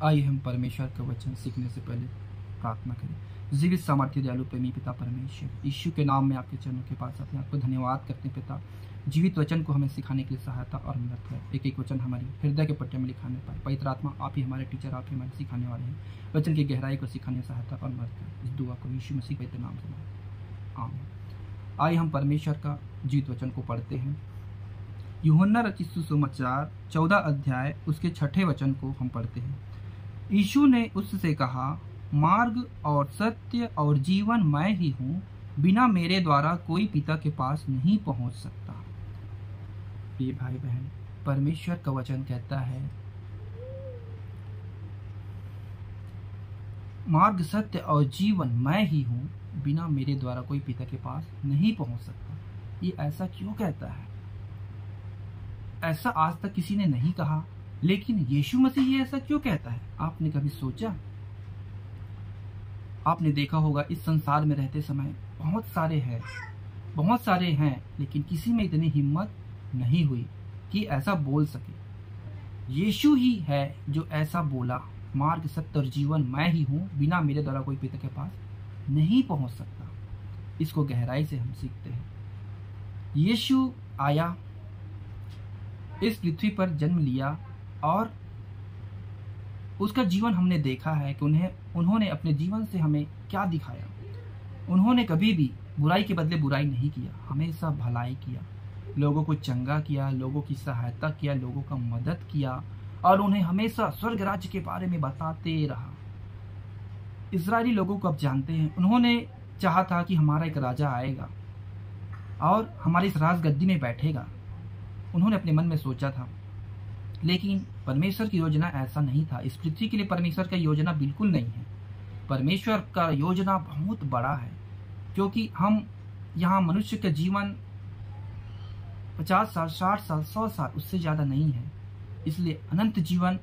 आइए हम परमेश्वर का वचन सीखने से पहले प्रार्थना करें। जीवित सामर्थ्य दयालु प्रेमी पिता परमेश्वर, यीशु के नाम में आपके चरणों के पास अपने आपको धन्यवाद करते हैं पिता। जीवित वचन को हमें सिखाने के लिए सहायता और मदद करें। एक एक वचन हमारी हृदय के पट्टे में लिखाने पाए। पवित्र आत्मा आप ही हमारे टीचर, आप ही हमारे सिखाने वाले हैं। वचन की गहराई को सिखाने सहायता और मदद करें। इस दुआ को यीशु मसीह के नाम से आमीन। आइए हम परमेश्वर का जीवित वचन को पढ़ते हैं। यूहन्ना रचित सुसमाचार 14 अध्याय उसके 6 वचन को हम पढ़ते हैं। यीशु ने उससे कहा, मार्ग और सत्य और जीवन मैं ही हूँ, बिना मेरे द्वारा कोई पिता के पास नहीं पहुँच सकता। ये भाई बहन, परमेश्वर का वचन कहता है मार्ग सत्य और जीवन मैं ही हूँ, बिना मेरे द्वारा कोई पिता के पास नहीं पहुँच सकता। ये ऐसा क्यों कहता है? ऐसा आज तक किसी ने नहीं कहा, लेकिन यीशु मसीह ये ऐसा क्यों कहता है? आपने कभी सोचा? आपने देखा होगा इस संसार में रहते समय बहुत सारे हैं, लेकिन किसी में इतनी हिम्मत नहीं हुई कि ऐसा बोल सके। यीशु ही है जो ऐसा बोला, मार्ग सत्य और जीवन मैं ही हूँ, बिना मेरे द्वारा कोई पिता के पास नहीं पहुँच सकता। इसको गहराई से हम सीखते हैं। यीशु आया, इस पृथ्वी पर जन्म लिया और उसका जीवन हमने देखा है कि उन्होंने अपने जीवन से हमें क्या दिखाया। उन्होंने कभी भी बुराई के बदले बुराई नहीं किया, हमेशा भलाई किया, लोगों को चंगा किया, लोगों की सहायता किया, लोगों का मदद किया और उन्हें हमेशा स्वर्ग राज्य के बारे में बताते रहा। इजरायली लोगों को आप जानते हैं, उन्होंने चाहा था कि हमारा एक राजा आएगा और हमारी इस राजगद्दी में बैठेगा। उन्होंने अपने मन में सोचा था, लेकिन परमेश्वर की योजना ऐसा नहीं था। इस पृथ्वी के लिए परमेश्वर का योजना बिल्कुल नहीं है। परमेश्वर का योजना बहुत बड़ा है, क्योंकि हम यहाँ मनुष्य का जीवन 50 साल, 60 साल, 100 साल, उससे ज़्यादा नहीं है। इसलिए अनंत जीवन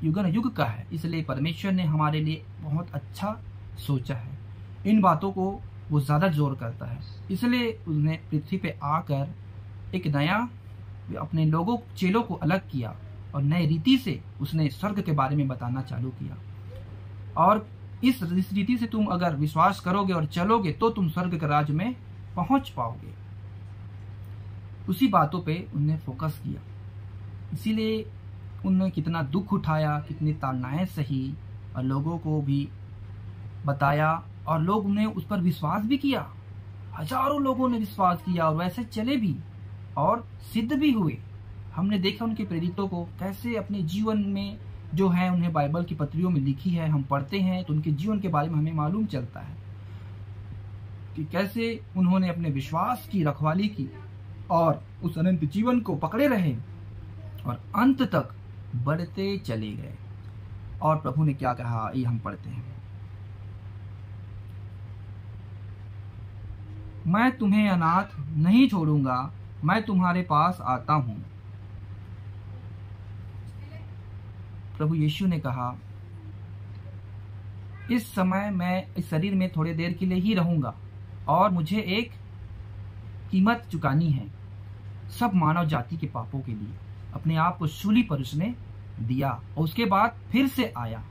युगन युग का है। इसलिए परमेश्वर ने हमारे लिए बहुत अच्छा सोचा है। इन बातों को वो ज़्यादा जोर करता है। इसलिए उसने पृथ्वी पे आकर एक नया अपने चेलों को अलग किया और नए रीति से उसने स्वर्ग के बारे में बताना चालू किया। और इस रीति से तुम अगर विश्वास करोगे और चलोगे तो तुम स्वर्ग के राज्य में पहुंच पाओगे। उसी बातों पे उन्होंने फोकस किया। इसीलिए उन्होंने कितना दुख उठाया, कितनी ताड़नाएं सही और लोगों को भी बताया और लोग उन्हें उस पर विश्वास भी किया। हजारों लोगों ने विश्वास किया और वैसे चले भी और सिद्ध भी हुए। हमने देखा उनके प्रेरितों को कैसे अपने जीवन में जो है उन्हें बाइबल की पत्रियों में लिखी है, हम पढ़ते हैं तो उनके जीवन के बारे में हमें मालूम चलता है कि कैसे उन्होंने अपने विश्वास की रखवाली की और उस अनंत जीवन को पकड़े रहे और अंत तक बढ़ते चले गए। और प्रभु ने क्या कहा, ये हम पढ़ते हैं। मैं तुम्हें अनाथ नहीं छोड़ूंगा, मैं तुम्हारे पास आता हूं। प्रभु यीशु ने कहा, इस समय मैं इस शरीर में थोड़ी देर के लिए ही रहूंगा और मुझे एक कीमत चुकानी है सब मानव जाति के पापों के लिए। अपने आप को सूली पर उसने दिया और उसके बाद फिर से आया।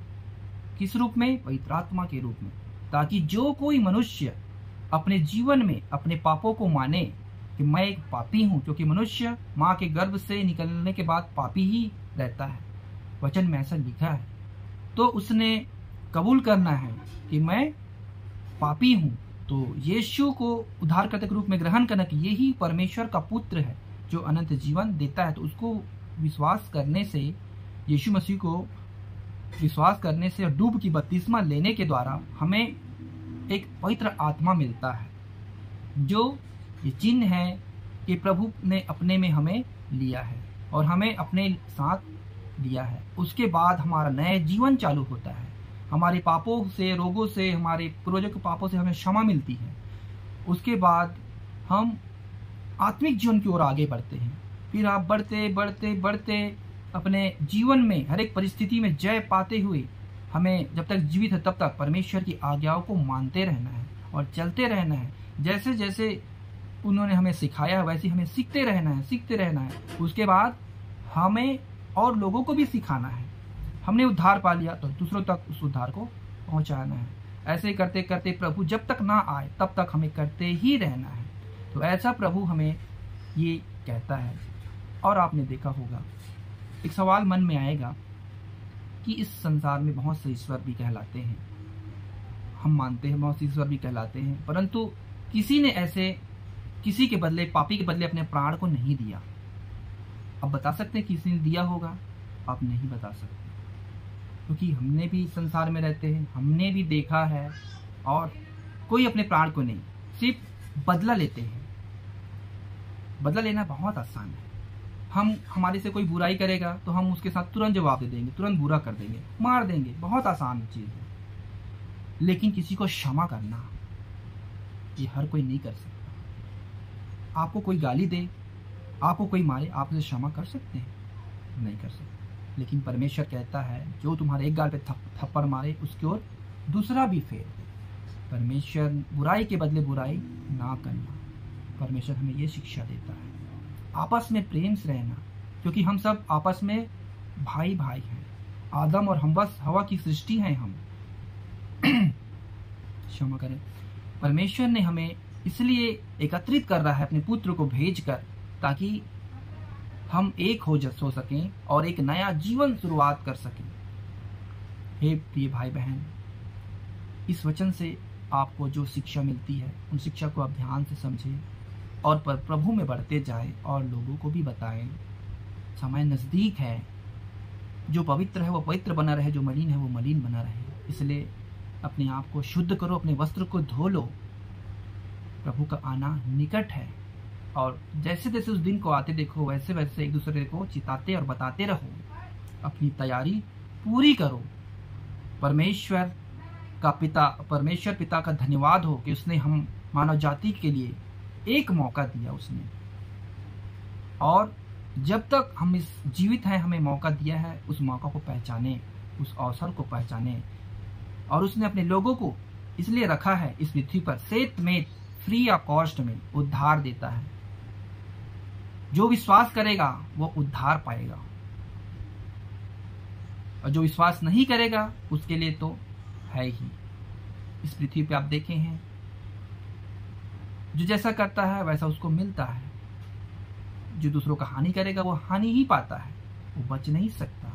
किस रूप में? पवित्र आत्मा के रूप में, ताकि जो कोई मनुष्य अपने जीवन में अपने पापों को माने कि मैं एक पापी हूं, क्योंकि मनुष्य माँ के गर्भ से निकलने के बाद पापी ही रहता है, वचन में ऐसा लिखा है। तो उसने कबूल करना है कि मैं पापी हूं, तो यीशु को उद्धारकर्ता के रूप में ग्रहण करना कि यही परमेश्वर का पुत्र है जो अनंत जीवन देता है। तो उसको विश्वास करने से, यीशु मसीह को विश्वास करने से और डूब की बपतिस्मा लेने के द्वारा हमें एक पवित्र आत्मा मिलता है, जो ये चिन्ह है कि प्रभु ने अपने में हमें लिया है और हमें अपने साथ लिया है। उसके बाद हमारा नया जीवन चालू होता है। हमारे पापों से, रोगों से, हमारे पूर्वजों के पापों से हमें क्षमा मिलती है। उसके बाद हम आत्मिक जीवन की ओर आगे बढ़ते हैं। फिर आप बढ़ते बढ़ते बढ़ते अपने जीवन में हर एक परिस्थिति में जय पाते हुए हमें जब तक जीवित है तब तक परमेश्वर की आज्ञाओं को मानते रहना है और चलते रहना है। जैसे जैसे उन्होंने हमें सिखाया वैसे हमें सीखते रहना है। उसके बाद हमें और लोगों को भी सिखाना है। हमने उद्धार पा लिया तो दूसरों तक उस उद्धार को पहुंचाना है। ऐसे करते करते प्रभु जब तक ना आए तब तक हमें करते ही रहना है। तो ऐसा प्रभु हमें ये कहता है। और आपने देखा होगा, एक सवाल मन में आएगा कि इस संसार में बहुत से ईश्वर भी कहलाते हैं, हम मानते हैं बहुत से ईश्वर भी कहलाते हैं, परंतु किसी ने ऐसे किसी के बदले, पापी के बदले अपने प्राण को नहीं दिया। अब बता सकते हैं किसी ने दिया होगा? आप नहीं बता सकते, क्योंकि हमने भी संसार में रहते हैं, हमने भी देखा है। और कोई अपने प्राण को नहीं, सिर्फ बदला लेते हैं। बदला लेना बहुत आसान है। हमारे से कोई बुराई करेगा तो हम उसके साथ तुरंत जवाब दे देंगे, तुरंत बुरा कर देंगे, मार देंगे, बहुत आसान चीज है। लेकिन किसी को क्षमा करना, ये हर कोई नहीं कर सकता। आपको कोई गाली दे, आपको कोई मारे, आप उसे क्षमा कर सकते हैं? नहीं कर सकते। लेकिन परमेश्वर कहता है जो तुम्हारे एक गाल पे थप्पड़ मारे उसकी ओर दूसरा भी फेर दे। परमेश्वर बुराई के बदले बुराई ना करना, परमेश्वर हमें ये शिक्षा देता है। आपस में प्रेम से रहना, क्योंकि हम सब आपस में भाई भाई हैं। आदम और हवा की सृष्टि हैं हम। क्षमा करें। परमेश्वर ने हमें इसलिए एकत्रित कर रहा है अपने पुत्र को भेजकर, ताकि हम एक हो सकें और एक नया जीवन शुरुआत कर सकें। हे प्रिय भाई बहन, इस वचन से आपको जो शिक्षा मिलती है उन शिक्षा को आप ध्यान से समझें और पर प्रभु में बढ़ते जाएं और लोगों को भी बताएं। समय नज़दीक है, जो पवित्र है वो पवित्र बना रहे, जो मलिन है वो मलिन बना रहे। इसलिए अपने आप को शुद्ध करो, अपने वस्त्र को धो लो। प्रभु का आना निकट है और जैसे जैसे उस दिन को आते देखो, वैसे वैसे एक दूसरे को चिताते और बताते रहो। अपनी तैयारी पूरी करो। परमेश्वर पिता का धन्यवाद हो कि उसने हम मानव जाति के लिए एक मौका दिया उसने, और जब तक हम इस जीवित हैं हमें मौका दिया है, उस मौका को पहचाने, उस अवसर को पहचाने। और उसने अपने लोगों को इसलिए रखा है इस पृथ्वी पर, सेत में फ्री या कॉस्ट में उद्धार देता है। जो विश्वास करेगा वो उद्धार पाएगा, और जो विश्वास नहीं करेगा उसके लिए तो है ही। इस पृथ्वी पे आप देखे हैं, जो जैसा करता है वैसा उसको मिलता है। जो दूसरों का हानि करेगा वो हानि ही पाता है, वो बच नहीं सकता।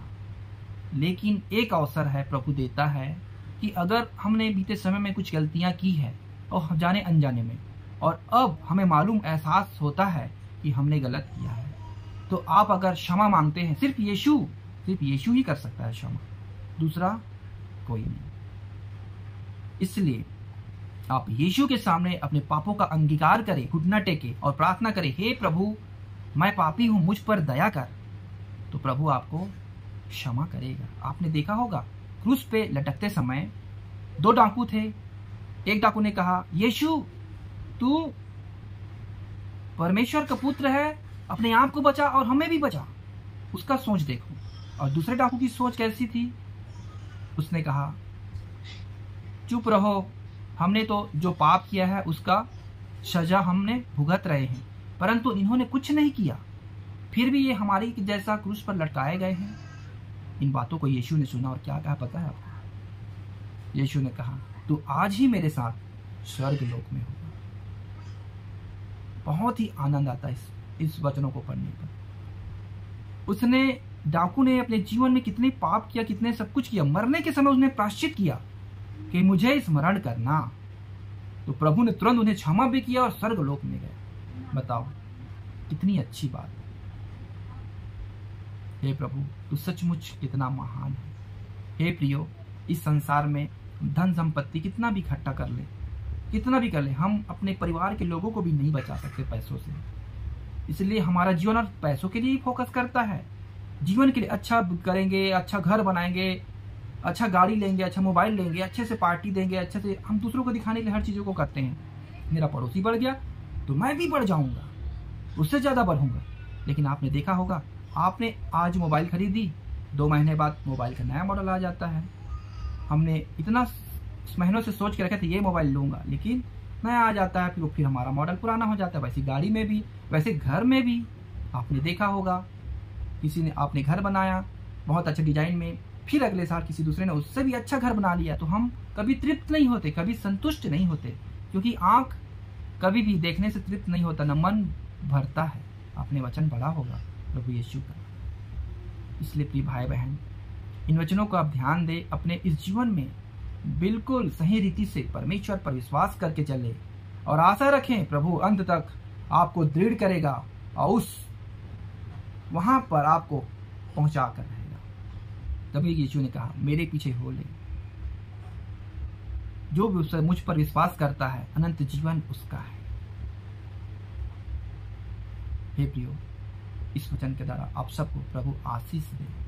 लेकिन एक अवसर है प्रभु देता है कि अगर हमने बीते समय में कुछ गलतियां की है और जाने अनजाने में, और अब हमें मालूम एहसास होता है कि हमने गलत किया है, तो आप अगर क्षमा मांगते हैं, सिर्फ यीशु ही कर सकता है क्षमा, दूसरा कोई नहीं। इसलिए आप यीशु के सामने अपने पापों का अंगीकार करें, घुटना टेके और प्रार्थना करें, हे प्रभु मैं पापी हूं, मुझ पर दया कर। तो प्रभु आपको क्षमा करेगा। आपने देखा होगा क्रूस पे लटकते समय 2 डाकू थे। एक डाकू ने कहा, यीशु तू परमेश्वर का पुत्र है, अपने आप को बचा और हमें भी बचा। उसका सोच देखो। और दूसरे डाकू की सोच कैसी थी? उसने कहा, चुप रहो, हमने तो जो पाप किया है उसका सजा हमने भुगत रहे हैं, परंतु इन्होंने कुछ नहीं किया, फिर भी ये हमारी जैसा क्रूस पर लटकाए गए हैं। इन बातों को यीशु ने सुना और क्या कहा पता है आपको? यीशु ने कहा, तू आज ही मेरे साथ स्वर्ग लोक में होगा। बहुत ही आनंद आता है इस वचनों को पढ़ने का। डाकू ने अपने जीवन में कितने पाप किया, कितने सब कुछ किया। मरने के समय उसने प्रायश्चित किया कि मुझे स्मरण करना, तो प्रभु ने तुरंत उन्हें क्षमा भी किया और स्वर्ग लोक में गए। बताओ कितनी अच्छी बात है। हे प्रभु तू सचमुच कितना महान है। हे प्रियो, इस संसार में धन संपत्ति कितना भी इकट्ठा कर ले, कितना भी कर ले, हम अपने परिवार के लोगों को भी नहीं बचा सकते पैसों से। इसलिए हमारा जीवन और पैसों के लिए ही फोकस करता है। जीवन के लिए अच्छा करेंगे, अच्छा घर बनाएंगे, अच्छा गाड़ी लेंगे, अच्छा मोबाइल लेंगे, अच्छे से पार्टी देंगे, अच्छे से हम दूसरों को दिखाने के लिए हर चीज़ों को करते हैं। मेरा पड़ोसी बढ़ गया तो मैं भी बढ़ जाऊंगा, उससे ज़्यादा बढ़ूंगा। लेकिन आपने देखा होगा, आपने आज मोबाइल खरीदी, 2 महीने बाद मोबाइल का नया मॉडल आ जाता है। हमने इतना महीनों से सोच के रखे थे ये मोबाइल लूंगा, लेकिन नया आ जाता है, फिर हमारा मॉडल पुराना हो जाता है। वैसे गाड़ी में भी, वैसे घर में भी आपने देखा होगा, किसी ने आपने घर बनाया बहुत अच्छे डिजाइन में, फिर अगले साल किसी दूसरे ने उससे भी अच्छा घर बना लिया, तो हम कभी तृप्त नहीं होते, कभी संतुष्ट नहीं होते, क्योंकि आंख कभी भी देखने से तृप्त नहीं होता, न मन भरता है। आपने वचन पढ़ा होगा प्रभु यीशु का। इसलिए प्रिय भाई बहन, इन वचनों को आप ध्यान दें, अपने इस जीवन में बिल्कुल सही रीति से परमेश्वर पर विश्वास करके चले और आशा रखें प्रभु अंत तक आपको दृढ़ करेगा और उस वहां पर आपको पहुंचा कर रहेगा। तभी यीशु ने कहा, मेरे पीछे हो ले, जो भी मुझ पर विश्वास करता है अनंत जीवन उसका है। हे प्रियो, इस वचन के द्वारा आप सबको प्रभु आशीष दे।